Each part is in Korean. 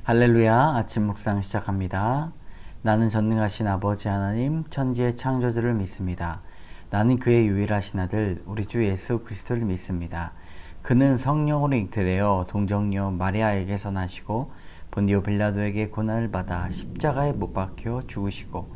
할렐루야. 아침 묵상 시작합니다. 나는 전능하신 아버지 하나님 천지의 창조주를 믿습니다. 나는 그의 유일하신 아들 우리 주 예수 그리스도를 믿습니다. 그는 성령으로 잉태되어 동정녀 마리아에게서 나시고 본디오 빌라도에게 고난을 받아 십자가에 못 박혀 죽으시고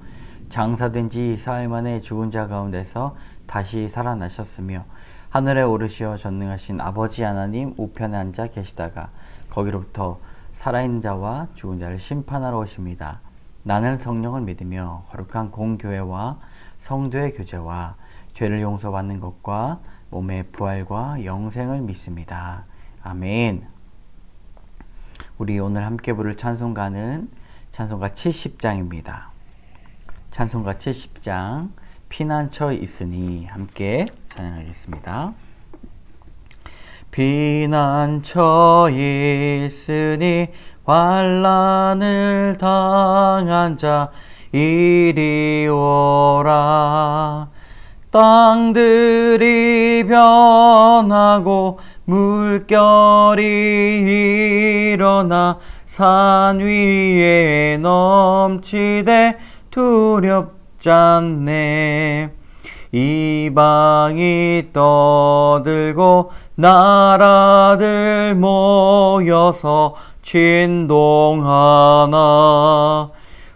장사된 지 사흘 만에 죽은 자 가운데서 다시 살아나셨으며 하늘에 오르시어 전능하신 아버지 하나님 우편에 앉아 계시다가 거기로부터 살아있는 자와 죽은 자를 심판하러 오십니다. 나는 성령을 믿으며 거룩한 공교회와 성도의 교제와 죄를 용서받는 것과 몸의 부활과 영생을 믿습니다. 아멘. 우리 오늘 함께 부를 찬송가는 찬송가 70장입니다. 찬송가 70장 피난처 있으니 함께 찬양하겠습니다. 피난처 있으니 환난을 당한 자 이리 오라. 땅들이 변하고 물결이 일어나 산 위에 넘치되 두렵잖네. 이방이 떠들고 나라들 모여서 진동하나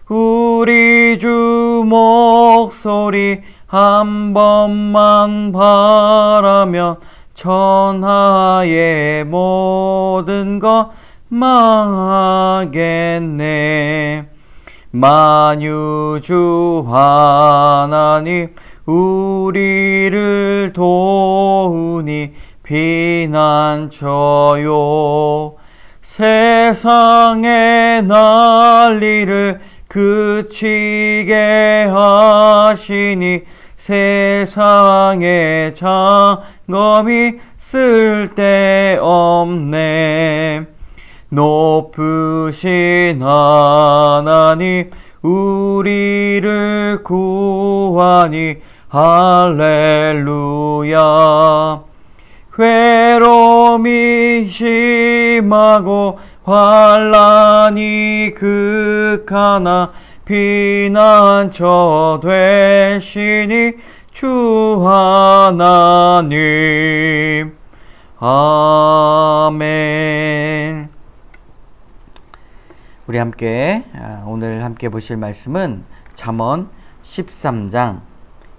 우리 주 목소리 한 번만 바라면 천하의 모든 것 망하겠네. 만유주 하나님 우리를 도우니 피난처요. 세상의 난리를 그치게 하시니 세상의 장검이 쓸데없네. 높으신 하나님 우리를 구하니 할렐루야. 괴로움이 심하고 환난이 극하나 피난처 되시니 주 하나님. 아멘. 우리 함께 오늘 함께 보실 말씀은 잠언 13장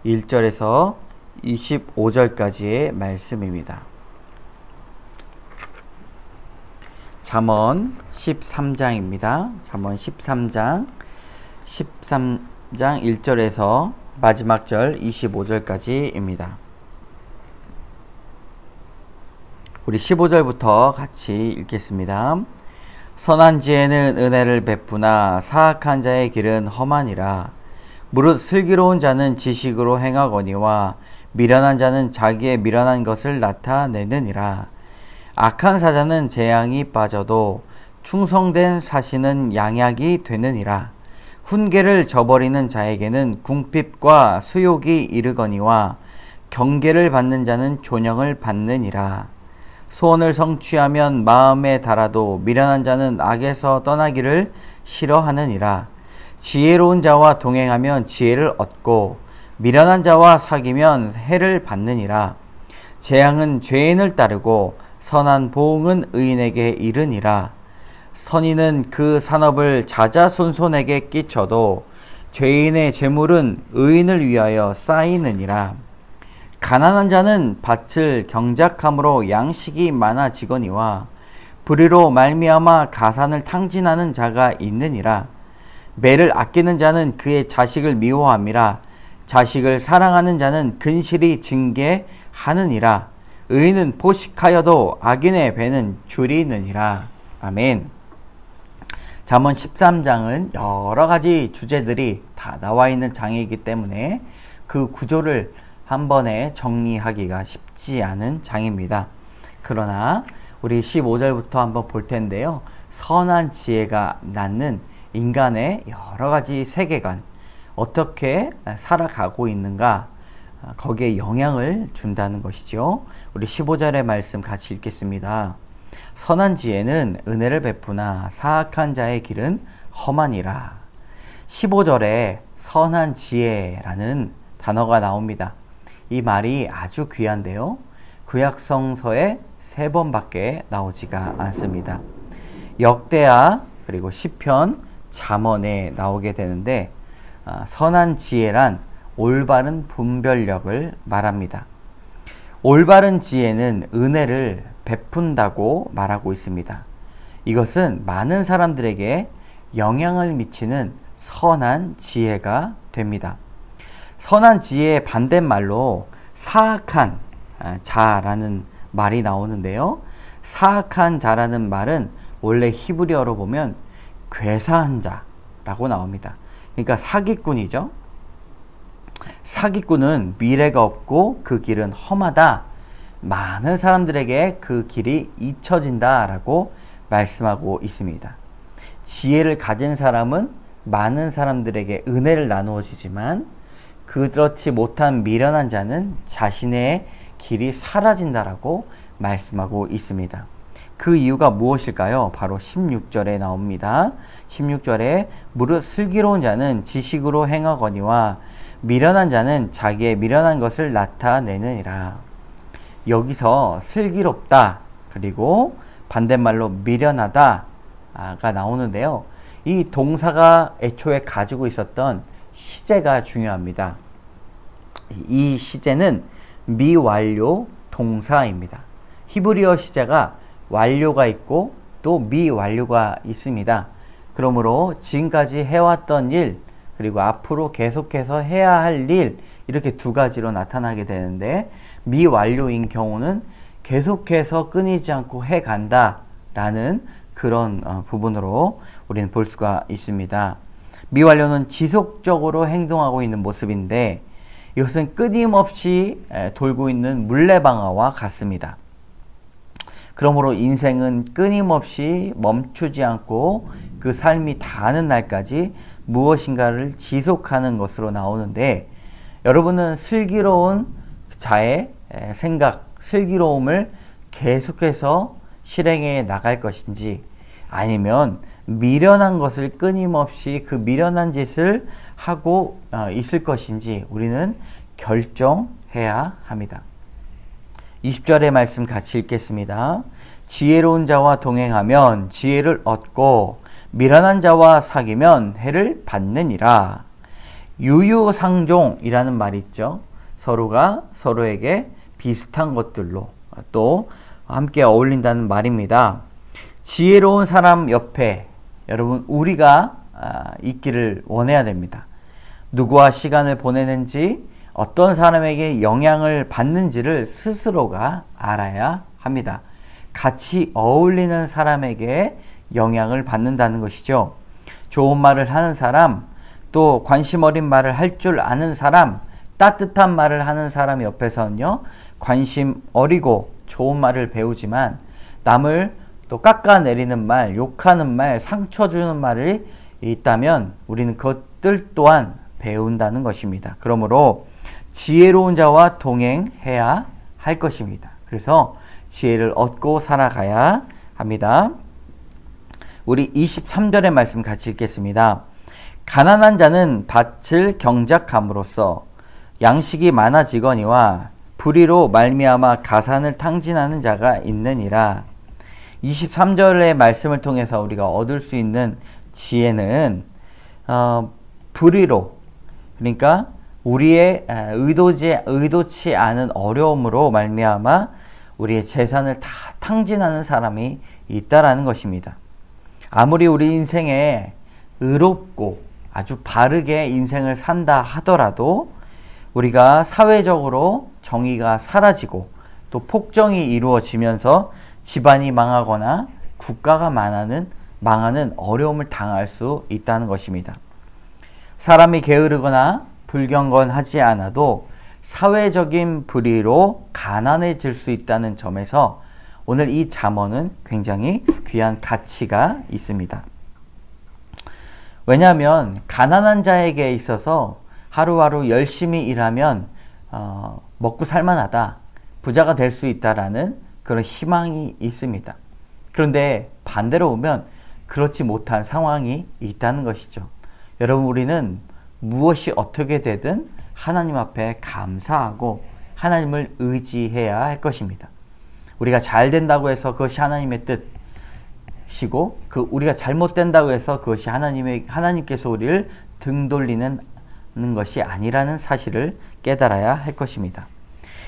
1절에서 25절까지의 말씀입니다. 잠언 13장입니다. 잠언 13장 1절에서 마지막 절 25절까지입니다. 우리 15절부터 같이 읽겠습니다. 선한 지혜는 은혜를 베푸나 사악한 자의 길은 험하니라. 무릇 슬기로운 자는 지식으로 행하거니와 미련한 자는 자기의 미련한 것을 나타내느니라. 악한 사자는 재앙이 빠져도 충성된 사신은 양약이 되느니라. 훈계를 저버리는 자에게는 궁핍과 수욕이 이르거니와 경계를 받는 자는 존영을 받느니라. 소원을 성취하면 마음에 달아도 미련한 자는 악에서 떠나기를 싫어하느니라. 지혜로운 자와 동행하면 지혜를 얻고 미련한 자와 사귀면 해를 받느니라. 재앙은 죄인을 따르고 선한 보응은 의인에게 이르니라. 선인은 그 산업을 자자손손에게 끼쳐도 죄인의 재물은 의인을 위하여 쌓이느니라. 가난한 자는 밭을 경작함으로 양식이 많아지거니와 불의로 말미암아 가산을 탕진하는 자가 있느니라. 매를 아끼는 자는 그의 자식을 미워함이라. 자식을 사랑하는 자는 근실이 징계하느니라. 의인은 포식하여도 악인의 배는 줄이느니라. 아멘. 잠언 13장은 여러 가지 주제들이 다 나와 있는 장이기 때문에 그 구조를 한 번에 정리하기가 쉽지 않은 장입니다. 그러나 우리 15절부터 한번 볼 텐데요. 선한 지혜가 낳는 인간의 여러 가지 세계관, 어떻게 살아가고 있는가, 거기에 영향을 준다는 것이죠. 우리 15절의 말씀 같이 읽겠습니다. 선한 지혜는 은혜를 베푸나 사악한 자의 길은 험하니라. 15절에 선한 지혜라는 단어가 나옵니다. 이 말이 아주 귀한데요. 구약성서에 3번밖에 나오지가 않습니다. 역대하 그리고 시편, 잠언에 나오게 되는데 선한 지혜란 올바른 분별력을 말합니다. 올바른 지혜는 은혜를 베푼다고 말하고 있습니다. 이것은 많은 사람들에게 영향을 미치는 선한 지혜가 됩니다. 선한 지혜의 반대말로 사악한 자라는 말이 나오는데요. 사악한 자라는 말은 원래 히브리어로 보면 괴사한 자라고 나옵니다. 그러니까 사기꾼이죠. 사기꾼은 미래가 없고 그 길은 험하다. 많은 사람들에게 그 길이 잊혀진다 라고 말씀하고 있습니다. 지혜를 가진 사람은 많은 사람들에게 은혜를 나누어 주지만 그렇지 못한 미련한 자는 자신의 길이 사라진다라고 말씀하고 있습니다. 그 이유가 무엇일까요? 바로 16절에 나옵니다. 16절에 무릇 슬기로운 자는 지식으로 행하거니와 미련한 자는 자기의 미련한 것을 나타내느니라. 여기서 슬기롭다 그리고 반대말로 미련하다가 나오는데요. 이 동사가 애초에 가지고 있었던 시제가 중요합니다. 이 시제는 미완료 동사입니다. 히브리어 시제가 완료가 있고 또 미완료가 있습니다. 그러므로 지금까지 해왔던 일 그리고 앞으로 계속해서 해야 할 일 이렇게 두 가지로 나타나게 되는데 미완료인 경우는 계속해서 끊이지 않고 해간다 라는 그런 부분으로 우리는 볼 수가 있습니다. 미완료는 지속적으로 행동하고 있는 모습인데 이것은 끊임없이 돌고 있는 물레방아와 같습니다. 그러므로 인생은 끊임없이 멈추지 않고 그 삶이 다하는 날까지 무엇인가를 지속하는 것으로 나오는데 여러분은 슬기로운 자의 생각, 슬기로움을 계속해서 실행해 나갈 것인지 아니면 미련한 것을 끊임없이 그 미련한 짓을 하고 있을 것인지 우리는 결정해야 합니다. 20절의 말씀 같이 읽겠습니다. 지혜로운 자와 동행하면 지혜를 얻고 미련한 자와 사귀면 해를 받느니라. 유유상종이라는 말이 있죠. 서로가 서로에게 비슷한 것들로 또 함께 어울린다는 말입니다. 지혜로운 사람 옆에 여러분 우리가 있기를 원해야 됩니다. 누구와 시간을 보내는지 어떤 사람에게 영향을 받는지를 스스로가 알아야 합니다. 같이 어울리는 사람에게 영향을 받는다는 것이죠. 좋은 말을 하는 사람, 또 관심 어린 말을 할 줄 아는 사람, 따뜻한 말을 하는 사람 옆에서는요, 관심 어리고 좋은 말을 배우지만 남을 또 깎아내리는 말, 욕하는 말, 상처 주는 말이 있다면 우리는 그것들 또한 배운다는 것입니다. 그러므로 지혜로운 자와 동행해야 할 것입니다. 그래서 지혜를 얻고 살아가야 합니다. 우리 23절의 말씀 같이 읽겠습니다. 가난한 자는 밭을 경작함으로써 양식이 많아지거니와 불의로 말미암아 가산을 탕진하는 자가 있느니라. 23절의 말씀을 통해서 우리가 얻을 수 있는 지혜는 불의로, 그러니까 우리의 의도치 않은 어려움으로 말미암아 우리의 재산을 다 탕진하는 사람이 있다라는 것입니다. 아무리 우리 인생에 의롭고 아주 바르게 인생을 산다 하더라도 우리가 사회적으로 정의가 사라지고 또 폭정이 이루어지면서 집안이 망하거나 국가가 망하는 어려움을 당할 수 있다는 것입니다. 사람이 게으르거나 불경건하지 않아도 사회적인 불의로 가난해질 수 있다는 점에서 오늘 이 잠언은 굉장히 귀한 가치가 있습니다. 왜냐하면 가난한 자에게 있어서 하루하루 열심히 일하면 먹고 살만하다, 부자가 될 수 있다라는 그런 희망이 있습니다. 그런데 반대로 보면 그렇지 못한 상황이 있다는 것이죠. 여러분, 우리는 무엇이 어떻게 되든 하나님 앞에 감사하고 하나님을 의지해야 할 것입니다. 우리가 잘 된다고 해서 그것이 하나님의 뜻이고, 우리가 잘못된다고 해서 그것이 하나님께서 우리를 등 돌리는 것이 아니라는 사실을 깨달아야 할 것입니다.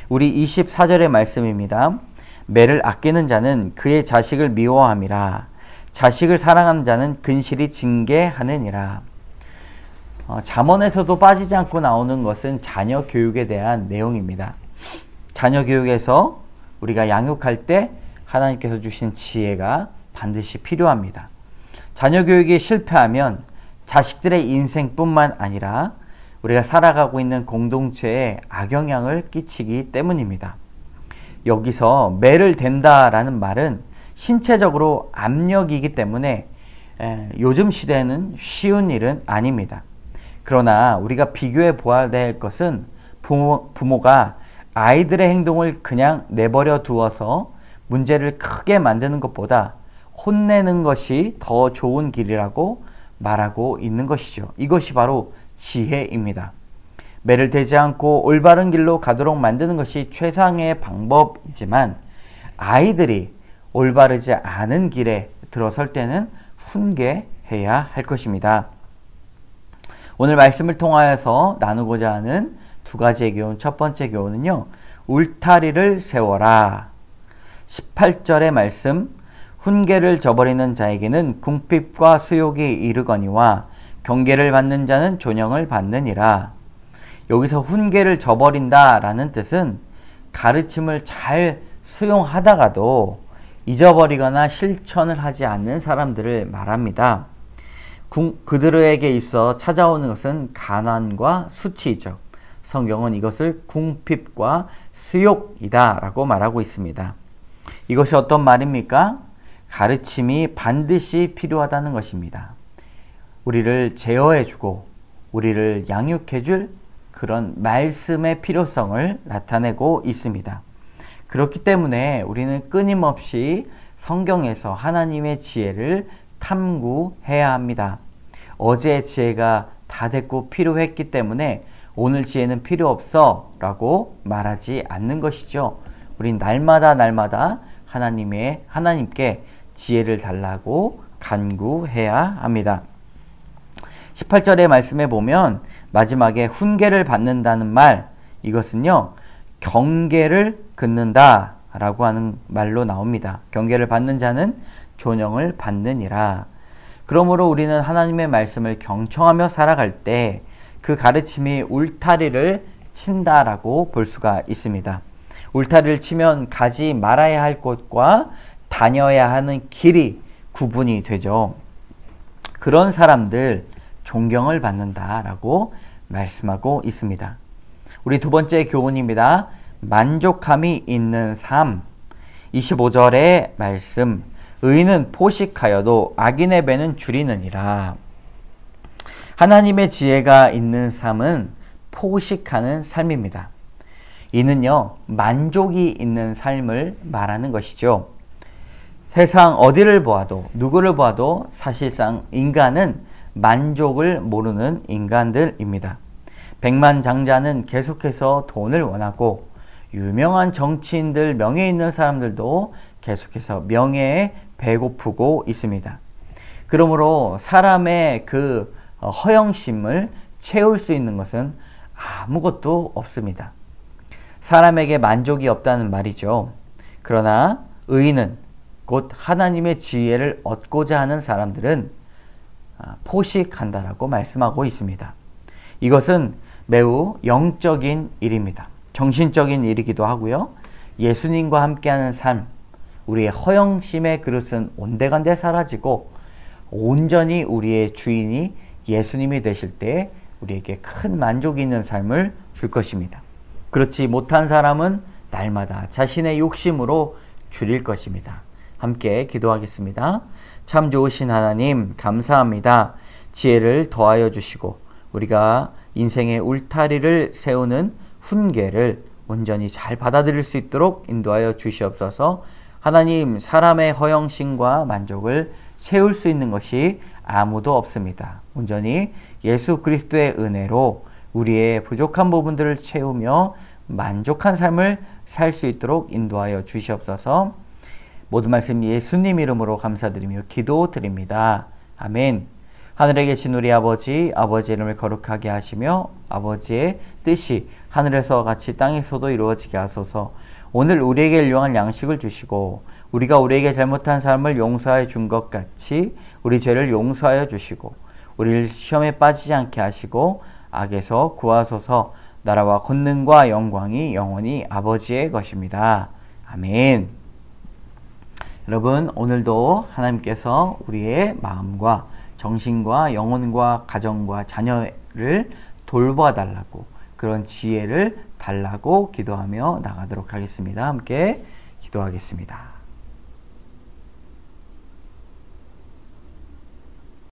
우리 24절의 말씀입니다. 매를 아끼는 자는 그의 자식을 미워함이라. 자식을 사랑하는 자는 근실히 징계하느니라. 잠언에서도 빠지지 않고 나오는 것은 자녀 교육에 대한 내용입니다. 자녀 교육에서 우리가 양육할 때 하나님께서 주신 지혜가 반드시 필요합니다. 자녀 교육이 실패하면 자식들의 인생뿐만 아니라 우리가 살아가고 있는 공동체에 악영향을 끼치기 때문입니다. 여기서 매를 댄다라는 말은 신체적으로 압력이기 때문에 요즘 시대에는 쉬운 일은 아닙니다. 그러나 우리가 비교해 보아야 될 것은 부모가 아이들의 행동을 그냥 내버려 두어서 문제를 크게 만드는 것보다 혼내는 것이 더 좋은 길이라고 말하고 있는 것이죠. 이것이 바로 지혜입니다. 매를 대지 않고 올바른 길로 가도록 만드는 것이 최상의 방법이지만 아이들이 올바르지 않은 길에 들어설 때는 훈계해야 할 것입니다. 오늘 말씀을 통하여서 나누고자 하는 두 가지의 교훈, 첫 번째 교훈은요, 울타리를 세워라. 18절의 말씀, 훈계를 저버리는 자에게는 궁핍과 수욕이 이르거니와 경계를 받는 자는 존영을 받느니라. 여기서 훈계를 저버린다 라는 뜻은 가르침을 잘 수용하다가도 잊어버리거나 실천을 하지 않는 사람들을 말합니다. 그들에게 있어 찾아오는 것은 가난과 수치이죠. 성경은 이것을 궁핍과 수욕이다 라고 말하고 있습니다. 이것이 어떤 말입니까? 가르침이 반드시 필요하다는 것입니다. 우리를 제어해주고 우리를 양육해줄 그런 말씀의 필요성을 나타내고 있습니다. 그렇기 때문에 우리는 끊임없이 성경에서 하나님의 지혜를 탐구해야 합니다. 어제의 지혜가 다 됐고 필요했기 때문에 오늘 지혜는 필요 없어 라고 말하지 않는 것이죠. 우린 날마다 하나님께 지혜를 달라고 간구해야 합니다. 18절의 말씀에 보면 마지막에 훈계를 받는다는 말, 이것은요 경계를 긋는다 라고 하는 말로 나옵니다. 경계를 받는 자는 존영을 받느니라. 그러므로 우리는 하나님의 말씀을 경청하며 살아갈 때 그 가르침이 울타리를 친다라고 볼 수가 있습니다. 울타리를 치면 가지 말아야 할 곳과 다녀야 하는 길이 구분이 되죠. 그런 사람들 존경을 받는다라고 말씀하고 있습니다. 우리 두 번째 교훈입니다. 만족함이 있는 삶. 25절의 말씀. 의인은 포식하여도 악인의 배는 줄이느니라. 하나님의 지혜가 있는 삶은 포식하는 삶입니다. 이는요, 만족이 있는 삶을 말하는 것이죠. 세상 어디를 보아도, 누구를 보아도 사실상 인간은 만족을 모르는 인간들입니다. 백만장자는 계속해서 돈을 원하고, 유명한 정치인들, 명예 있는 사람들도 계속해서 명예에 배고프고 있습니다. 그러므로 사람의 그 허영심을 채울 수 있는 것은 아무것도 없습니다. 사람에게 만족이 없다는 말이죠. 그러나 의인은, 곧 하나님의 지혜를 얻고자 하는 사람들은 포식한다라고 말씀하고 있습니다. 이것은 매우 영적인 일입니다. 정신적인 일이기도 하고요. 예수님과 함께하는 삶, 우리의 허영심의 그릇은 온데간데 사라지고 온전히 우리의 주인이 예수님이 되실 때 우리에게 큰 만족이 있는 삶을 줄 것입니다. 그렇지 못한 사람은 날마다 자신의 욕심으로 줄일 것입니다. 함께 기도하겠습니다. 참 좋으신 하나님, 감사합니다. 지혜를 더하여 주시고 우리가 인생의 울타리를 세우는 훈계를 온전히 잘 받아들일 수 있도록 인도하여 주시옵소서. 하나님, 사람의 허영심과 만족을 채울 수 있는 것이 아무도 없습니다. 온전히 예수 그리스도의 은혜로 우리의 부족한 부분들을 채우며 만족한 삶을 살 수 있도록 인도하여 주시옵소서. 모든 말씀 예수님 이름으로 감사드리며 기도드립니다. 아멘. 하늘에 계신 우리 아버지, 아버지의 이름을 거룩하게 하시며 아버지의 뜻이 하늘에서 같이 땅에서도 이루어지게 하소서. 오늘 우리에게 일용할 양식을 주시고 우리가 우리에게 잘못한 사람을 용서하여 준 것 같이 우리 죄를 용서하여 주시고 우리를 시험에 빠지지 않게 하시고 악에서 구하소서. 나라와 권능과 영광이 영원히 아버지의 것입니다. 아멘. 여러분, 오늘도 하나님께서 우리의 마음과 정신과 영혼과 가정과 자녀를 돌봐달라고, 그런 지혜를 달라고 기도하며 나가도록 하겠습니다. 함께 기도하겠습니다.